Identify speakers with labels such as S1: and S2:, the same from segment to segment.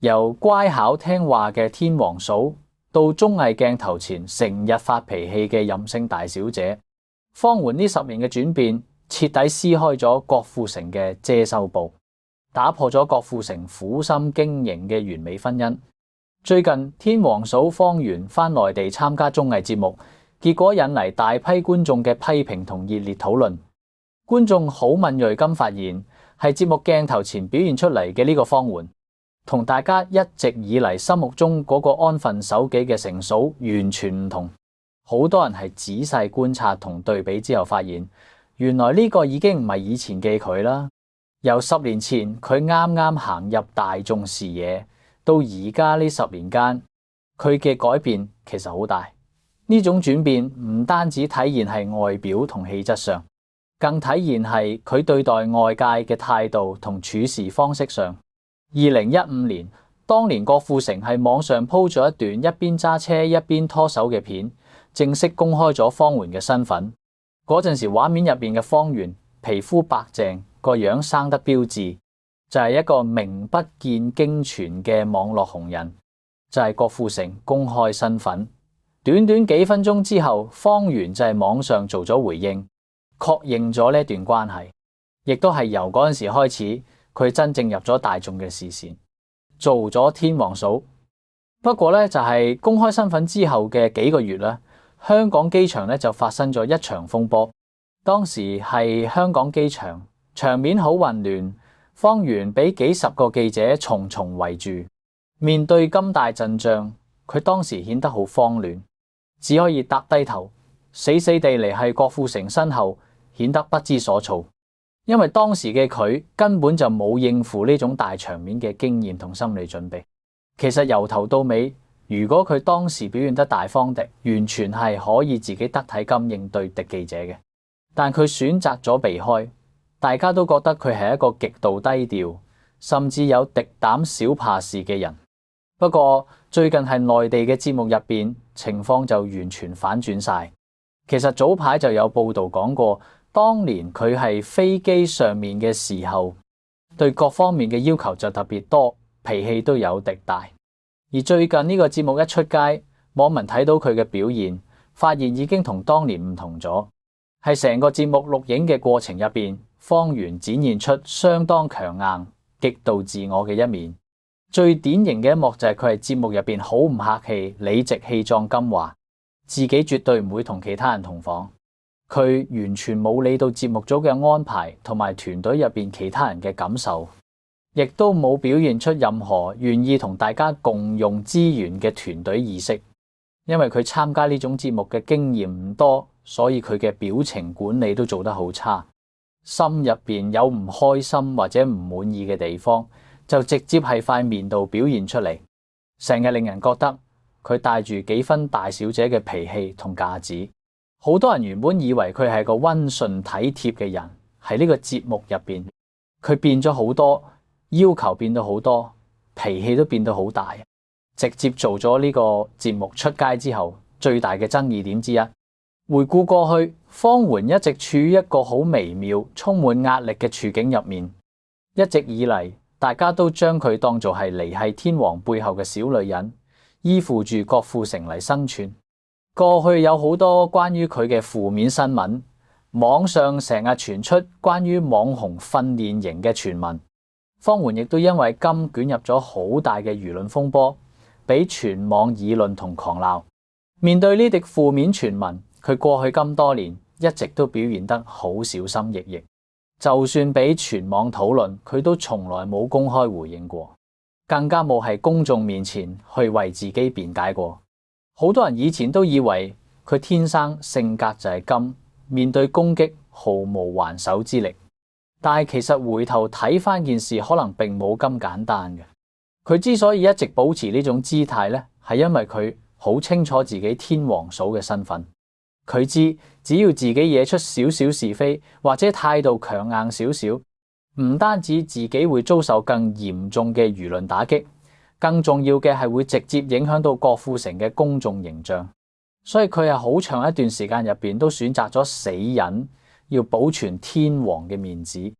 S1: 由乖巧聽話嘅天王嫂到綜藝鏡頭前成日發脾氣嘅任性大小姐，方媛呢10年嘅轉變，徹底撕開咗郭富城嘅遮羞布，打破咗郭富城苦心經營嘅完美婚姻。最近天王嫂方媛返內地參加綜藝節目，結果引嚟大批觀眾嘅批評同熱烈討論。觀眾好敏銳咁發現，係節目鏡頭前表現出嚟嘅呢個方媛，同大家一直以嚟心目中嗰個安分守己嘅成嫂完全唔同。好多人係仔細觀察同對比之後發現，原來呢個已經唔係以前嘅佢啦。由10年前佢啱啱行入大眾視野，到而家呢10年間，佢嘅改變其實好大。呢種轉變唔單止體現係外表同氣質上，更體現係佢對待外界嘅態度同處事方式上。2015年，當年郭富城喺網上鋪咗一段一邊揸車一邊拖手嘅片，正式公開咗方媛嘅身份。嗰陣時畫面入邊嘅方媛皮膚白淨，個樣生得標緻，就係一個名不見經傳嘅網絡紅人，就係郭富城公開身份。短短幾分鐘之後，方媛就係網上做咗回應，確認咗呢段關係，亦都係由嗰陣時開始，佢真正入咗大眾嘅視線，做咗天王嫂。不過咧，就係公開身份之後嘅幾個月咧，香港機場咧就發生咗一場風波。當時係香港機場，場面好混亂，方媛俾幾十個記者重重圍住，面對咁大陣仗，佢當時顯得好慌亂，只可以耷低頭，死死地嚟喺郭富城身後，顯得不知所措。因為當時嘅佢根本就冇應付呢種大場面嘅經驗同心理準備。其實由頭到尾，如果佢當時表現得大方啲，完全係可以自己得體咁應對敵記者嘅。但佢選擇咗避開，大家都覺得佢係一個極度低調，甚至有敵膽小怕事嘅人。不過最近係內地嘅節目入邊，情況就完全反轉晒。其實早排就有報道講過，當年佢係飛機上面嘅時候，對各方面嘅要求就特別多，脾氣都有敵大。而最近呢個節目一出街，網民睇到佢嘅表現，發現已經同當年唔同咗。係成個節目錄影嘅過程入邊，方媛展現出相當強硬、極度自我嘅一面。最典型嘅一幕就係佢喺節目入邊好唔客氣、理直氣壯咁話，自己絕對唔會同其他人同房。佢完全冇理到節目組嘅安排同埋團隊入邊其他人嘅感受，亦都冇表現出任何願意同大家共用資源嘅團隊意識。因為佢參加呢種節目嘅經驗唔多，所以佢嘅表情管理都做得好差。心入邊有唔開心或者唔滿意嘅地方，就直接喺塊面度表現出嚟，成日令人覺得佢帶住幾分大小姐嘅脾氣同架子。好多人原本以為佢係個溫順體貼嘅人，喺呢個節目入邊，佢變咗好多，要求變到好多，脾氣都變到好大。直接做咗呢個節目出街之後，最大嘅爭議點之一。回顧過去，方媛一直處於一個好微妙、充滿壓力嘅處境入面。一直以嚟，大家都將佢當作係離係天王背後嘅小女人，依附住郭富城嚟生存。過去有好多關於佢嘅負面新聞，網上成日傳出關於網紅訓練營嘅傳聞。方媛亦都因為咁捲入咗好大嘅輿論風波，俾全網議論同狂鬧。面對呢啲負面傳聞，佢過去咁多年一直都表現得好小心翼翼。就算俾全網討論，佢都從來冇公開回應過，更加冇喺公眾面前去為自己辯解過。好多人以前都以為佢天生性格就係咁，面對攻擊毫無還手之力。但係其實回頭睇翻件事，可能並冇咁簡單嘅。佢之所以一直保持呢種姿態呢，係因為佢好清楚自己天王嫂嘅身份。佢知只要自己惹出少少是非，或者態度強硬少少，唔單止自己會遭受更嚴重嘅輿論打擊，更重要嘅係會直接影響到郭富城嘅公眾形象。所以佢係好長一段時間入邊都選擇咗死忍，要保存天王嘅面子。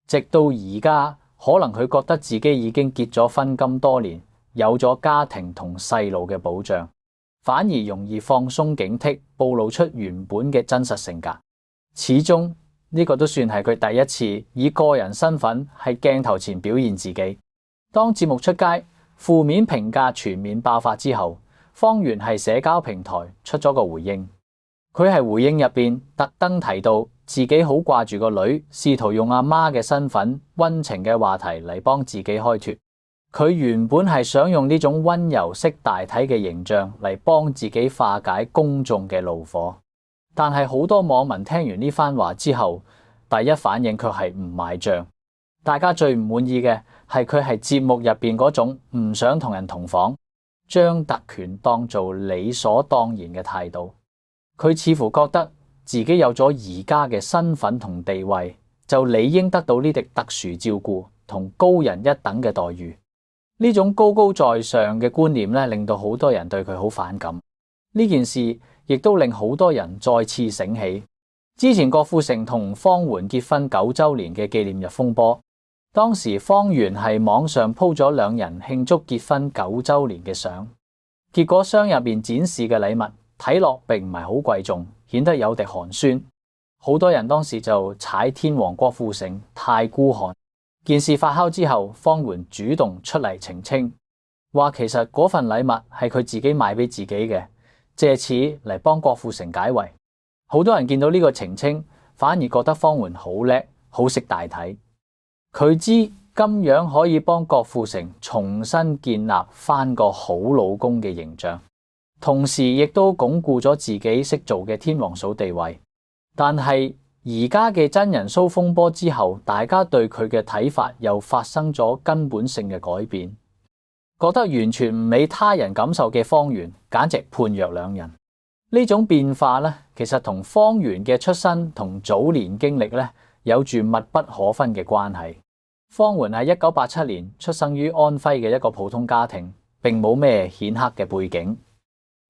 S1: 直到而家，可能佢覺得自己已經結咗婚咁多年，有咗家庭同細路嘅保障，反而容易放鬆警惕，暴露出原本嘅真實性格。始終呢個都算係佢第一次以個人身份喺鏡頭前表現自己。當節目出街，負面評價全面爆發之後，方圓喺社交平台出咗個回應。佢喺回應入邊特登提到自己好掛住個女，試圖用阿媽嘅身份溫情嘅話題嚟幫自己開脫。佢原本係想用呢種溫柔識大體嘅形象嚟幫自己化解公眾嘅怒火，但係好多網民聽完呢番話之後，第一反應卻係唔買賬。大家最唔滿意嘅係佢係節目入邊嗰種唔想同人同房，將特權當做理所當然嘅態度。佢似乎覺得自己有咗而家嘅身份同地位，就理應得到呢啲特殊照顧同高人一等嘅待遇。呢種高高在上嘅觀念咧，令到好多人對佢好反感。呢件事亦都令好多人再次醒起之前郭富城同方媛結婚9週年嘅紀念日風波。當時方媛喺網上鋪咗兩人慶祝結婚9週年嘅相，結果相入面展示嘅禮物睇落並唔係好貴重，顯得有啲寒酸。好多人當時就踩天王郭富城太孤寒。件事發酵之後，方媛主動出嚟澄清，話其實嗰份禮物係佢自己買俾自己嘅，借此嚟幫郭富城解圍。好多人見到呢個澄清，反而覺得方媛好叻，好識大體。佢知咁樣可以幫郭富城重新建立翻個好老公嘅形象，同時亦都鞏固咗自己識做嘅天王嫂地位。但係而家嘅真人 show 風波之後，大家對佢嘅睇法又發生咗根本性嘅改變，覺得完全唔理他人感受嘅方媛簡直判若兩人。呢種變化咧，其實同方媛嘅出身同早年經歷咧有住密不可分嘅關係。方媛喺1987年出生於安徽嘅一個普通家庭，並冇咩顯赫嘅背景。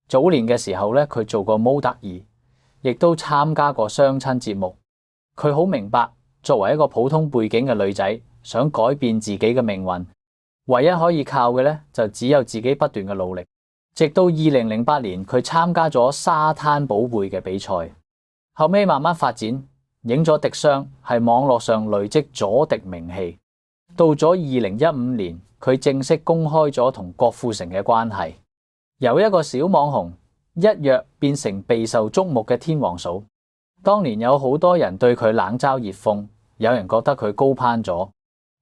S1: 早年嘅時候咧，佢做過模特兒，亦都參加過相親節目。佢好明白，作為一個普通背景嘅女仔，想改變自己嘅命運，唯一可以靠嘅咧，就只有自己不斷嘅努力。直到2008年，佢參加咗沙灘寶貝嘅比賽，後尾慢慢發展，影咗滴雙，喺網絡上累積咗滴名氣。到咗2015年，佢正式公開咗同郭富城嘅關係，由一個小網紅一躍變成備受矚目嘅天王嫂。當年有好多人對佢冷嘲熱諷，有人覺得佢高攀咗，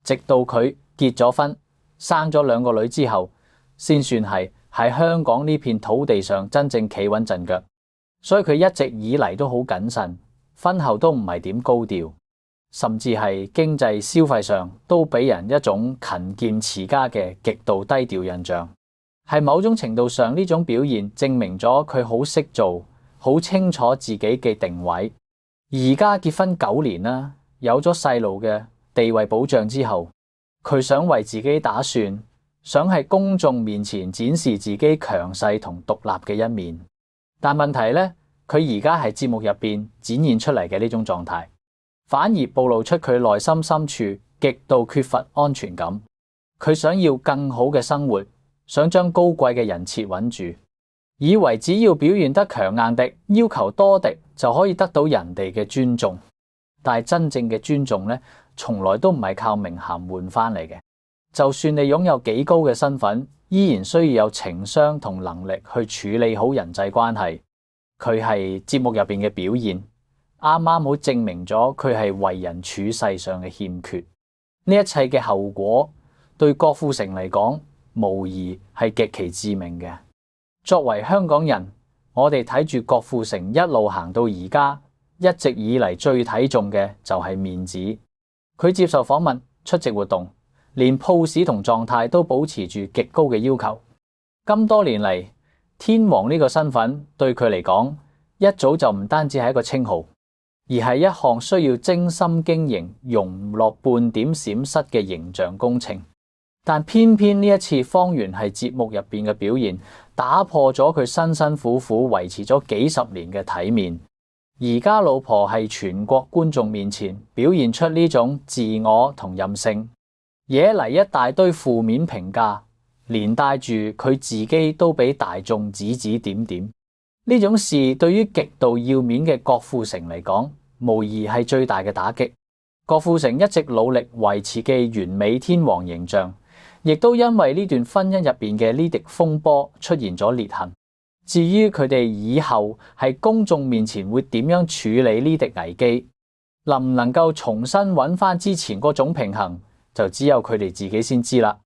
S1: 直到佢結咗婚，生咗2個女之後，先算係喺香港呢片土地上真正企穩陣腳。所以佢一直以嚟都好謹慎，婚後都唔係點高調，甚至係經濟消費上都俾人一種勤儉持家嘅極度低調印象。係某種程度上，呢種表現證明咗佢好識做，好清楚自己嘅定位。而家結婚9年啦，有咗細路嘅地位保障之後，佢想為自己打算，想喺公眾面前展示自己強勢同獨立嘅一面。但問題呢，佢而家喺節目入邊展現出嚟嘅呢種狀態，反而暴露出佢內心深處極度缺乏安全感。佢想要更好嘅生活，想將高貴嘅人設穩住，以為只要表現得強硬啲，要求多啲就可以得到人哋嘅尊重。但係真正嘅尊重咧，從來都唔係靠名銜換翻嚟嘅。就算你擁有幾高嘅身份，依然需要有情商同能力去處理好人際關係。佢係節目入邊嘅表現，啱啱好證明咗佢係為人處世上嘅欠缺。呢一切嘅後果對郭富城嚟講，無疑係極其致命嘅。作為香港人，我哋睇住郭富城一路行到而家，一直以嚟最睇重嘅就係面子。佢接受訪問、出席活動，連 pose 同狀態都保持住極高嘅要求。咁多年嚟，天王呢個身份對佢嚟講，一早就唔單止係一個稱號，而係一項需要精心經營、容唔落半點閃失嘅形象工程。但偏偏呢一次方媛喺節目入邊嘅表現，打破咗佢辛辛苦苦維持咗幾十年嘅體面。而家老婆喺全國觀眾面前表現出呢種自我同任性，惹嚟一大堆負面評價，連帶住佢自己都俾大眾指指點點。呢種事對於極度要面嘅郭富城嚟講，無疑係最大嘅打擊。郭富城一直努力維持嘅完美天王形象，亦都因為呢段婚姻入邊嘅呢滴風波出現咗裂痕。至於佢哋以後喺公眾面前會點樣處理呢滴危機，能唔能夠重新揾翻之前嗰種平衡，就只有佢哋自己先知啦。